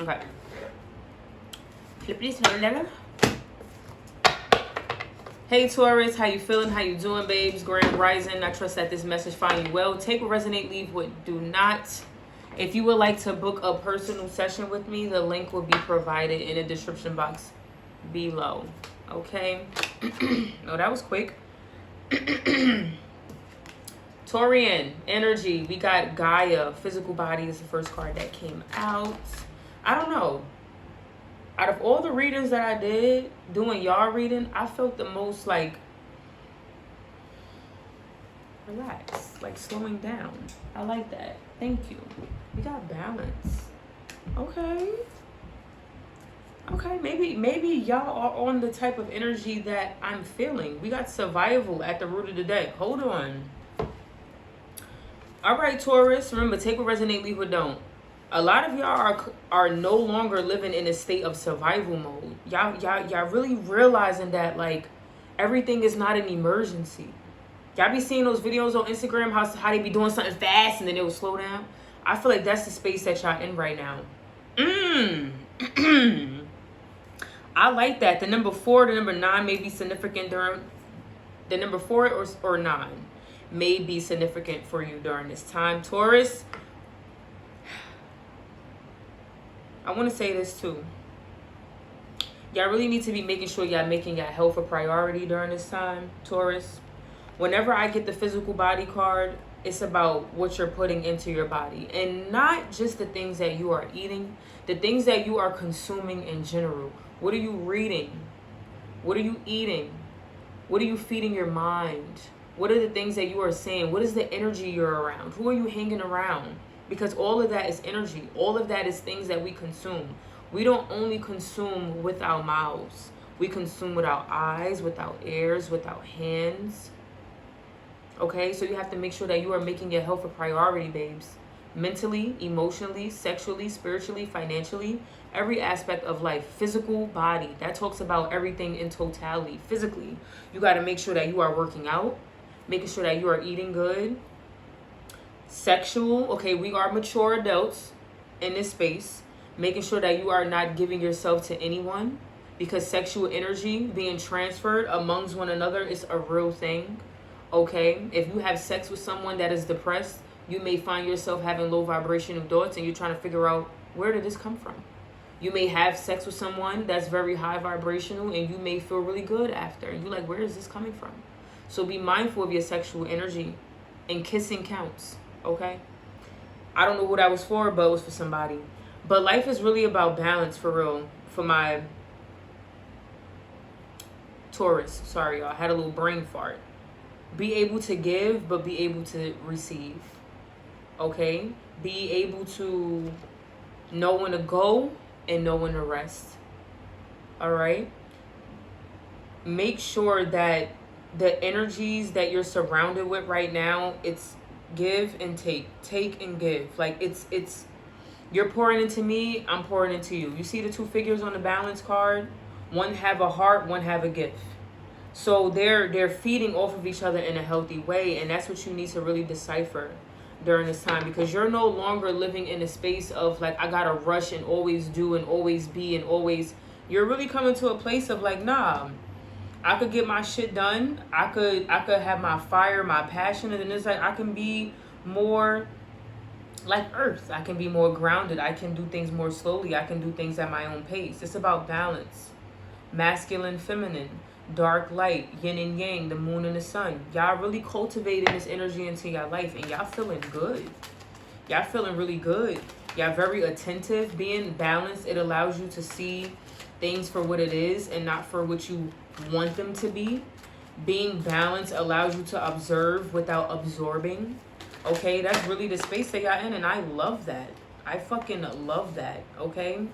Okay. Flippity smell. Hey Taurus, how you feeling? How you doing, babes? Grand Rising. I trust that this message find you well. Take what resonate, leave what do not. If you would like to book a personal session with me, the link will be provided in the description box below. Okay. Oh, that was quick. Taurian energy. We got Gaia. Physical body is the first card that came out. I don't know. Out of all the readings that I did, doing y'all reading, I felt the most like relaxed, like slowing down. I like that. Thank you. We got balance. Okay. Okay, maybe y'all are on the type of energy that I'm feeling. We got survival at the root of the deck. Hold on. All right, Taurus. Remember, take what resonate, leave what don't. A lot of y'all are no longer living in a state of survival mode. Y'all really realizing that like everything is not an emergency. Y'all be seeing those videos on Instagram how they be doing something fast and then it will slow down. I feel like that's the space that y'all in right now. I like that. The number 4, the number 9 may be significant during the number 4 or 9 may be significant for you during this time, Taurus. I want to say this too. Y'all really need to be making sure y'all making your health a priority during this time, Taurus. Whenever I get the physical body card, it's about what you're putting into your body. And not just the things that you are eating, the things that you are consuming in general. What are you reading? What are you eating? What are you feeding your mind? What are the things that you are saying? What is the energy you're around? Who are you hanging around? Because all of that is energy. All of that is things that we consume. We don't only consume with our mouths. We consume with our eyes, with our ears, with our hands. Okay, so you have to make sure that you are making your health a priority, babes. Mentally, emotionally, sexually, spiritually, financially, every aspect of life. Physical body, that talks about everything in totality. Physically, you got to make sure that you are working out, making sure that you are eating good. Sexual, okay, we are mature adults in this space, making sure that you are not giving yourself to anyone, because sexual energy being transferred amongst one another is a real thing. Okay, if you have sex with someone that is depressed, you may find yourself having low vibrational thoughts and you're trying to figure out, where did this come from? You may have sex with someone that's very high vibrational and you may feel really good after, and you're like, where is this coming from? So be mindful of your sexual energy, and kissing counts. Okay, I don't know who that was for, but it was for somebody. But life is really about balance, for real. For my Taurus, sorry y'all, I had a little brain fart. Be able to give, but be able to receive. Okay, be able to know when to go and know when to rest. All right, make sure that the energies that you're surrounded with right now, it's give and take and give. Like it's you're pouring into me, I'm pouring into you. You see the 2 figures on the balance card? One have a heart, one have a gift. So they're feeding off of each other in a healthy way, and that's what you need to really decipher during this time, because you're no longer living in a space of like, I gotta rush and always do and always be and always. You're really coming to a place of like, nah, I could get my shit done. I could have my fire, my passion, and then it's like I can be more like earth. I can be more grounded. I can do things more slowly. I can do things at my own pace. It's about balance. Masculine, feminine, dark, light, yin and yang, the moon and the sun. Y'all really cultivating this energy into your life, and y'all feeling good. Y'all feeling really good. Y'all very attentive. Being balanced, it allows you to see things for what it is and not for what you want them to be. Being balanced allows you to observe without absorbing. Okay, that's really the space that y'all in, and I love that. I fucking love that. Okay,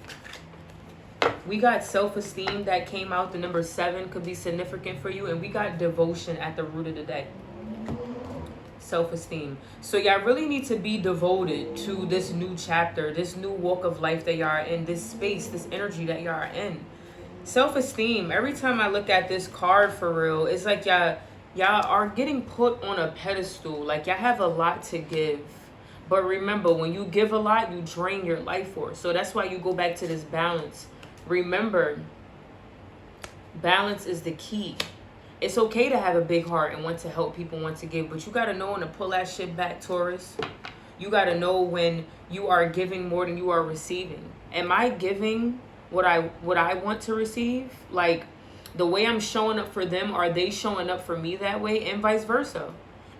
we got self-esteem that came out. The number 7 could be significant for you, and we got devotion at the root of the deck. Self-esteem. So y'all really need to be devoted to this new chapter, this new walk of life that y'all are in, this space, this energy that y'all are in. Self-esteem. Every time I look at this card, for real, it's like y'all are getting put on a pedestal. Like y'all have a lot to give. But remember, when you give a lot, you drain your life force. So that's why you go back to this balance. Remember, balance is the key. It's okay to have a big heart and want to help people, want to give, but you got to know when to pull that shit back, Taurus. You got to know when you are giving more than you are receiving. Am I giving what I want to receive? Like, the way I'm showing up for them, are they showing up for me that way, and vice versa?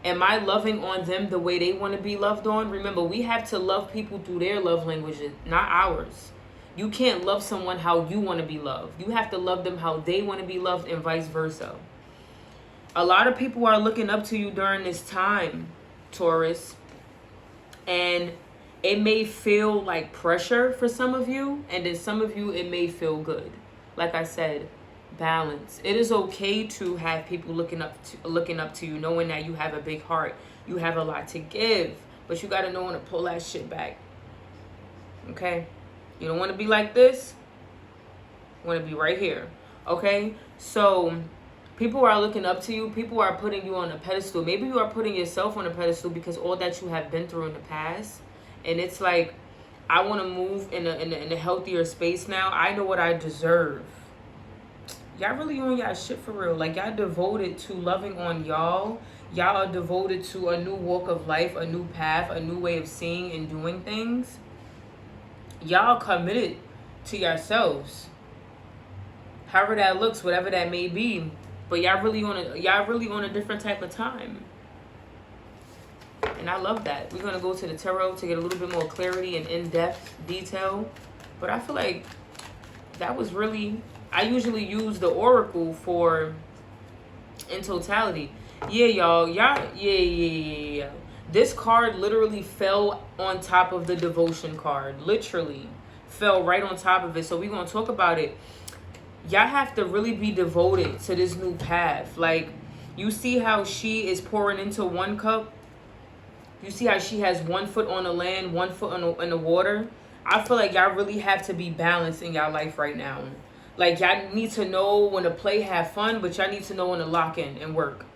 Am I loving on them the way they want to be loved on? Remember, we have to love people through their love languages, not ours. You can't love someone how you want to be loved. You have to love them how they want to be loved, and vice versa. A lot of people are looking up to you during this time, Taurus. And it may feel like pressure for some of you, and then some of you, it may feel good. Like I said, balance. It is okay to have people looking up to you, knowing that you have a big heart, you have a lot to give, but you got to know when to pull that shit back. Okay? You don't want to be like this. You want to be right here. Okay? So people are looking up to you. People are putting you on a pedestal. Maybe you are putting yourself on a pedestal because all that you have been through in the past. And it's like, I want to move in a healthier space now. I know what I deserve. Y'all really on y'all shit for real. Like, y'all devoted to loving on y'all. Y'all are devoted to a new walk of life, a new path, a new way of seeing and doing things. Y'all committed to yourselves. However that looks, whatever that may be. But y'all really on a different type of time. And I love that. We're going to go to the tarot to get a little bit more clarity and in-depth detail. But I feel like that was really... I usually use the oracle for in totality. Yeah, y'all. Yeah. This card literally fell on top of the devotion card. Literally fell right on top of it. So we're going to talk about it. Y'all have to really be devoted to this new path. Like, you see how she is pouring into one cup? You see how she has 1 foot on the land, 1 foot in the water? I feel like y'all really have to be balanced in y'all life right now. Like, y'all need to know when to play, have fun, but y'all need to know when to lock in and work.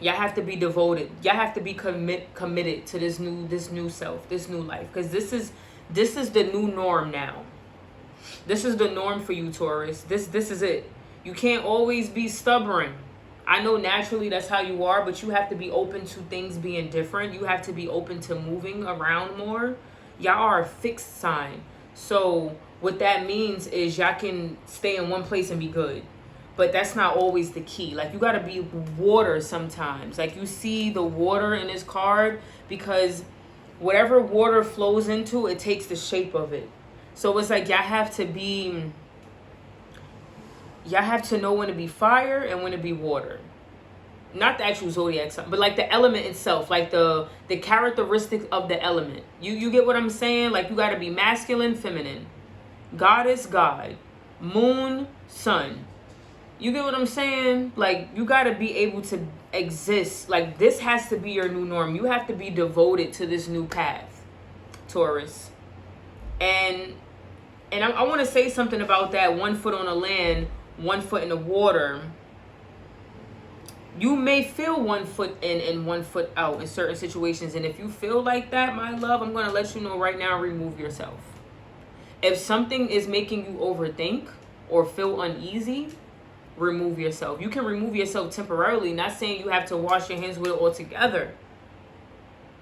Y'all have to be devoted. Y'all have to be committed to this new self, this new life. Because this is the new norm now. This is the norm for you, Taurus. This is it. You can't always be stubborn. I know naturally that's how you are, but you have to be open to things being different. You have to be open to moving around more. Y'all are a fixed sign. So what that means is y'all can stay in one place and be good. But that's not always the key. Like, you got to be water sometimes. Like, you see the water in this card, because whatever water flows into, it takes the shape of it. So it's like y'all have to know when to be fire and when to be water. Not the actual zodiac sign, but like the element itself, like the characteristics of the element. You get what I'm saying? Like, you got to be masculine, feminine. Goddess, God. Moon, sun. You get what I'm saying? Like, you got to be able to exist. Like, this has to be your new norm. You have to be devoted to this new path, Taurus. And I want to say something about that 1 foot on the land, 1 foot in the water. You may feel 1 foot in and 1 foot out in certain situations. And if you feel like that, my love, I'm going to let you know right now, remove yourself. If something is making you overthink or feel uneasy, remove yourself. You can remove yourself temporarily. Not saying you have to wash your hands with it altogether.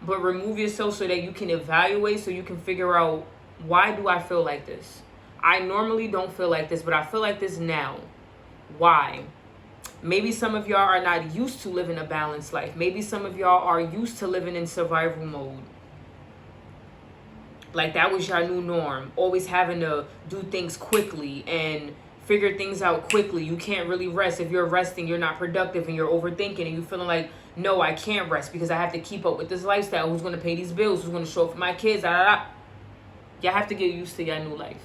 But remove yourself so that you can evaluate, so you can figure out, why do I feel like this? I normally don't feel like this, but I feel like this now. Why? Maybe some of y'all are not used to living a balanced life. Maybe some of y'all are used to living in survival mode. Like, that was your new norm. Always having to do things quickly and figure things out quickly. You can't really rest. If you're resting, you're not productive, and you're overthinking, and you're feeling like, no, I can't rest because I have to keep up with this lifestyle. Who's going to pay these bills? Who's going to show up for my kids? Y'all have to get used to your new life.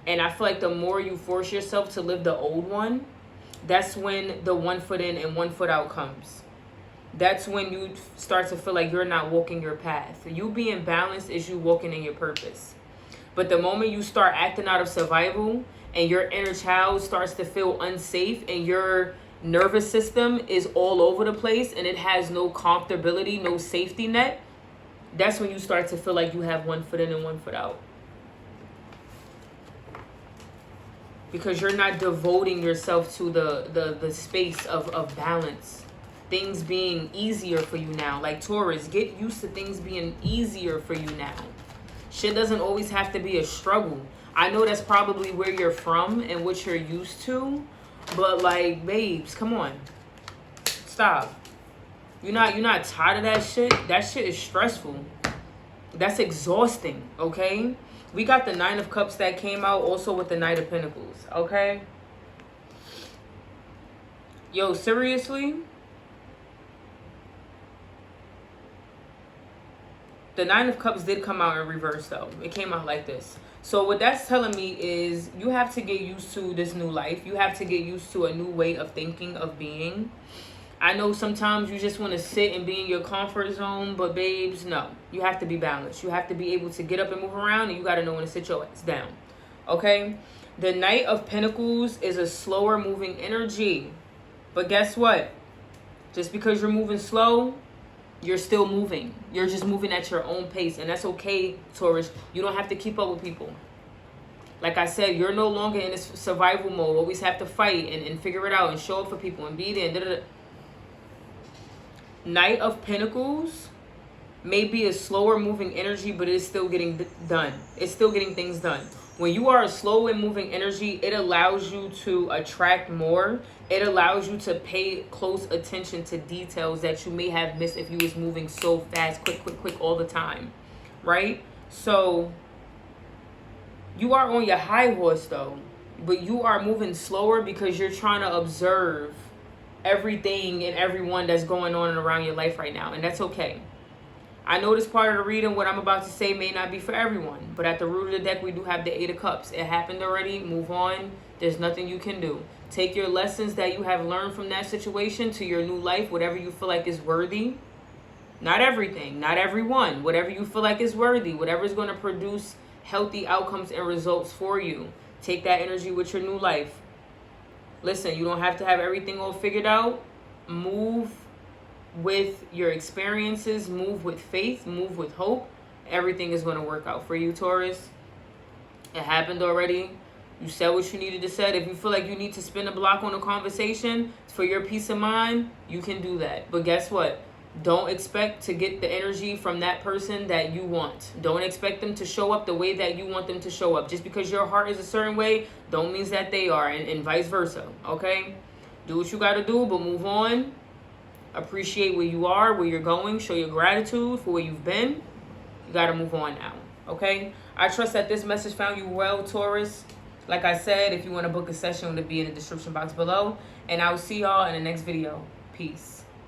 And I feel like the more you force yourself to live the old one, that's when the 1 foot in and 1 foot out comes. That's when you start to feel like you're not walking your path. You being balanced is you walking in your purpose. But the moment you start acting out of survival and your inner child starts to feel unsafe and your nervous system is all over the place and it has no comfortability, no safety net, that's when you start to feel like you have one foot in and one foot out. Because you're not devoting yourself to the space of balance. Things being easier for you now. Like Taurus, get used to things being easier for you now. Shit doesn't always have to be a struggle. I know that's probably where you're from and what you're used to. But like, babes, come on. Stop. You're not tired of that shit? That shit is stressful. That's exhausting, okay? We got the Nine of Cups that came out also with the Knight of Pentacles, okay? Yo, seriously? The Nine of Cups did come out in reverse, though. It came out like this. So what that's telling me is you have to get used to this new life. You have to get used to a new way of thinking, of being. I know sometimes you just want to sit and be in your comfort zone, but babes, no. You have to be balanced. You have to be able to get up and move around, and you got to know when to sit your ass down, okay? The Knight of Pentacles is a slower moving energy. But guess what? Just because you're moving slow, you're still moving. You're just moving at your own pace, and that's okay, Taurus. You don't have to keep up with people. Like I said, you're no longer in this survival mode. Always have to fight and figure it out and show up for people and be there. And Knight of Pentacles may be a slower moving energy, but it's still getting done. It's still getting things done. When you are a slow and moving energy, it allows you to attract more. It allows you to pay close attention to details that you may have missed if you was moving so fast, quick all the time, right? So you are on your high horse though, but you are moving slower because you're trying to observe everything and everyone that's going on around your life right now, and that's okay. I know this part of the reading, what I'm about to say may not be for everyone, but at the root of the deck we do have the Eight of Cups. It happened already. Move on. There's nothing you can do. Take your lessons that you have learned from that situation to your new life, whatever you feel like is worthy. Not everything, not everyone. Whatever you feel like is worthy, whatever is going to produce healthy outcomes and results for you. Take that energy with your new life. Listen, you don't have to have everything all figured out. Move with your experiences. Move with faith. Move with hope. Everything is going to work out for you, Taurus. It happened already. You said what you needed to say. If you feel like you need to spin a block on a conversation for your peace of mind, you can do that. But guess what? Don't expect to get the energy from that person that you want. Don't expect them to show up the way that you want them to show up. Just because your heart is a certain way, don't mean that they are, and vice versa, okay? Do what you got to do, but move on. Appreciate where you are, where you're going. Show your gratitude for where you've been. You got to move on now, okay? I trust that this message found you well, Taurus. Like I said, if you want to book a session, it'll be in the description box below. And I will see y'all in the next video. Peace.